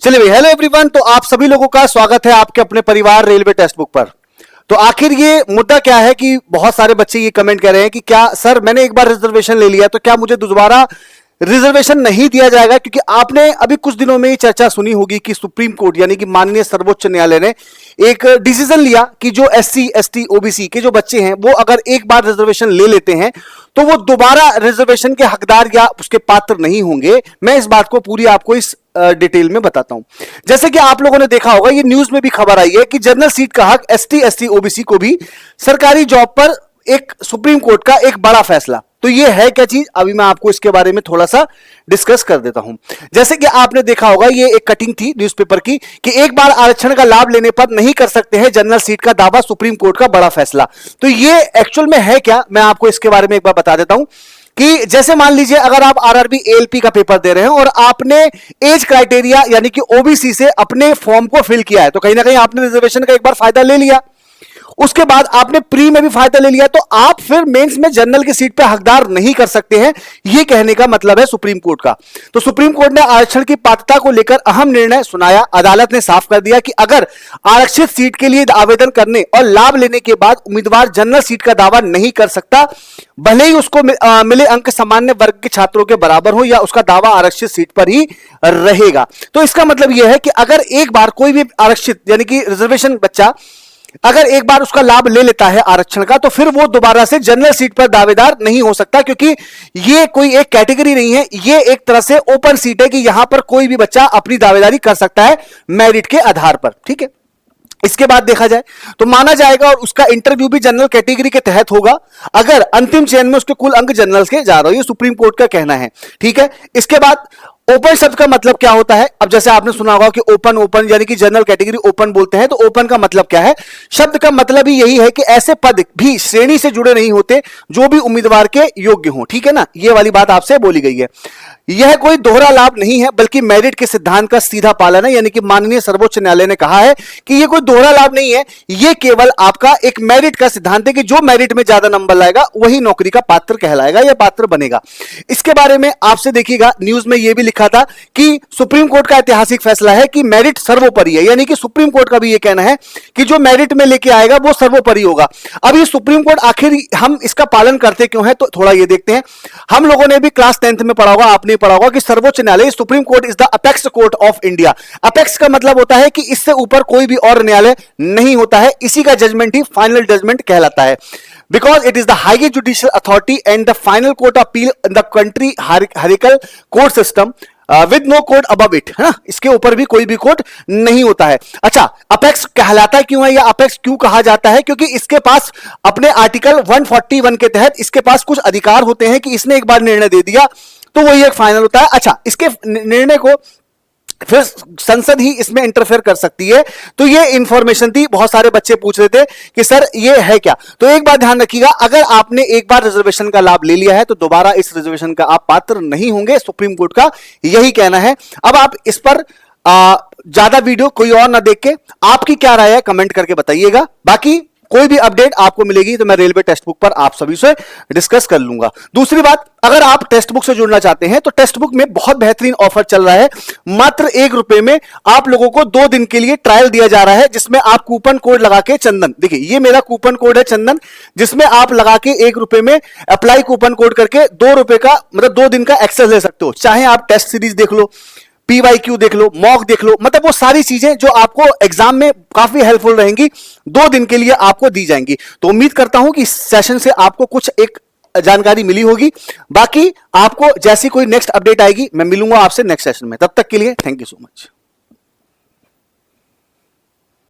चलिए भाई, hello everyone. तो आप सभी लोगों का स्वागत है आपके अपने परिवार रेलवे टेक्स्ट बुक पर। तो आखिर ये मुद्दा क्या है कि बहुत सारे बच्चे ये कमेंट कर रहे हैं कि क्या सर मैंने एक बार रिजर्वेशन ले लिया तो क्या मुझे दोबारा रिजर्वेशन नहीं दिया जाएगा? क्योंकि आपने अभी कुछ दिनों में ये चर्चा सुनी होगी कि सुप्रीम कोर्ट यानी कि माननीय सर्वोच्च न्यायालय ने एक डिसीजन लिया कि जो एससी एसटी ओबीसी के जो बच्चे हैं वो अगर एक बार रिजर्वेशन ले लेते हैं तो वो दोबारा रिजर्वेशन के हकदार या उसके पात्र नहीं होंगे। मैं इस बात को पूरी आपको इस डिटेल में बताता हूं। जैसे कि आप लोगों ने देखा होगा, ये न्यूज में भी खबर आई है कि जनरल सीट का हक एसटी एसटी ओबीसी को भी सरकारी जॉब पर एक सुप्रीम कोर्ट का एक बड़ा फैसला। तो ये है क्या चीज, अभी मैं आपको इसके बारे में थोड़ा सा डिस्कस कर देता हूं। जैसे कि आपने देखा होगा, ये एक कटिंग थी न्यूज़पेपर की कि एक बार आरक्षण का लाभ लेने पर नहीं कर सकते हैं जनरल सीट का दावा, सुप्रीम कोर्ट का बड़ा फैसला। तो ये एक्चुअल में है क्या, मैं आपको इसके बारे में एक बार बता देता हूं कि जैसे मान लीजिए अगर आप आरआरबी एएलपी का पेपर दे रहे हैं और आपने एज क्राइटेरिया यानी कि ओबीसी से अपने फॉर्म को फिल किया है, तो कहीं ना कहीं आपने रिजर्वेशन का एक बार फायदा ले लिया। उसके बाद आपने प्री में भी फायदा ले लिया, तो आप फिर मेंस में जनरल की सीट पे हकदार नहीं कर सकते हैं। यह कहने का मतलब है सुप्रीम कोर्ट का। तो सुप्रीम कोर्ट ने आरक्षण की पात्रता को लेकर अहम निर्णय सुनाया। अदालत ने साफ कर दिया कि अगर आरक्षित सीट के लिए आवेदन करने और लाभ लेने के बाद उम्मीदवार जनरल सीट का दावा नहीं कर सकता, भले ही उसको मिले अंक सामान्य वर्ग के छात्रों के बराबर हो, या उसका दावा आरक्षित सीट पर ही रहेगा। तो इसका मतलब यह है कि अगर एक बार कोई भी आरक्षित यानी कि रिजर्वेशन बच्चा अगर एक बार उसका लाभ ले लेता है आरक्षण का, तो फिर वो दोबारा से जनरल सीट पर दावेदार नहीं हो सकता, क्योंकि ये कोई एक कैटेगरी नहीं है, ये एक तरह से ओपन सीट है कि यहां पर कोई भी बच्चा अपनी दावेदारी कर सकता है मेरिट के आधार पर। ठीक है, इसके बाद देखा जाए तो माना जाएगा और उसका इंटरव्यू भी जनरल कैटेगरी के तहत होगा अगर अंतिम चयन में उसके कुल अंक जनरल के जा रहे हो। ये सुप्रीम कोर्ट का कहना है। ठीक है, इसके बाद ओपन शब्द का मतलब क्या होता है? अब जैसे आपने सुना होगा कि ओपन ओपन यानी कि जनरल कैटेगरी ओपन बोलते हैं, तो ओपन का मतलब क्या है? शब्द का मतलब ही यही है कि ऐसे पद भी श्रेणी से जुड़े नहीं होते जो भी उम्मीदवार के योग्य हों। ठीक है ना, ये वाली बात आपसे बोली गई है। यह कोई दोहरा लाभ नहीं है बल्कि मेरिट के सिद्धांत का सीधा पालन है। यानी कि माननीय सर्वोच्च न्यायालय ने कहा है कि यह कोई दोहरा लाभ नहीं है, यह केवल आपका एक मेरिट का सिद्धांत है कि जो मेरिट में ज्यादा नंबर लाएगा वही नौकरी का पात्र कहलाएगा या पात्र बनेगा। इसके बारे में आपसे देखिएगा, न्यूज में यह भी लिखा था कि सुप्रीम कोर्ट का ऐतिहासिक फैसला है कि मेरिट सर्वोपरि है। यानी कि सुप्रीम कोर्ट का भी यह कहना है कि जो मेरिट में लेके आएगा वो सर्वोपरि होगा। अब ये सुप्रीम कोर्ट आखिर हम इसका पालन करते क्यों है, तो थोड़ा ये देखते हैं। हम लोगों ने भी क्लास 10th में पढ़ा होगा, आपने पढ़ा होगा कि सर्वोच्च न्यायालय supreme court is the apex court of India. Apex का मतलब होता है कि इससे ऊपर कोई भी और न्यायालय नहीं होता है, इसी का जजमेंट ही फाइनल जजमेंट कहलाता है। Because it is the highest judicial authority and the final court of appeal in the country hierarchical court system with no court above it, है ना? इसके ऊपर भी कोई भी कोर्ट नहीं होता है। अच्छा, अपेक्स कहलाता क्यों है या अपेक्स क्यों कहा जाता है? क्योंकि इसके पास अपने आर्टिकल 141 के तहत इसके पास कुछ अधिकार होते हैं कि इसने एक बार निर्णय दे दिया तो वही एक फाइनल होता है। अच्छा, इसके निर्णय को फिर संसद ही इसमें इंटरफेयर कर सकती है। तो ये इंफॉर्मेशन थी, बहुत सारे बच्चे पूछ रहे थे कि सर ये है क्या। तो एक बात ध्यान रखिएगा, अगर आपने एक बार रिजर्वेशन का लाभ ले लिया है तो दोबारा इस रिजर्वेशन का आप पात्र नहीं होंगे। सुप्रीम कोर्ट का यही कहना है। अब आप इस पर ज्यादा वीडियो कोई और ना देख के आपकी क्या राय है कमेंट करके बताइएगा। बाकी कोई भी अपडेट आपको मिलेगी तो मैं रेलवे टेक्स्ट बुक पर आप सभी से डिस्कस कर लूंगा। दूसरी बात, अगर आप टेक्स्ट बुक से जुड़ना चाहते हैं तो टेक्स्ट बुक में बहुत बेहतरीन ऑफर चल रहा है। मात्र ₹1 में आप लोगों को 2 दिन के लिए ट्रायल दिया जा रहा है, जिसमें आप कूपन कोड लगा के चंदन, देखिए ये मेरा कूपन कोड है चंदन, जिसमें आप लगा के ₹1 में अप्लाई कूपन कोड करके ₹2 का मतलब 2 दिन का एक्सेस ले सकते हो। चाहे आप टेस्ट सीरीज देख लो, PYQ देख लो, मॉक देख लो, मतलब वो सारी चीजें जो आपको एग्जाम में काफी हेल्पफुल रहेंगी 2 दिन के लिए आपको दी जाएंगी। तो उम्मीद करता हूं कि इस सेशन से आपको कुछ एक जानकारी मिली होगी। बाकी आपको जैसी कोई नेक्स्ट अपडेट आएगी मैं मिलूंगा आपसे नेक्स्ट सेशन में। तब तक के लिए थैंक यू सो मच।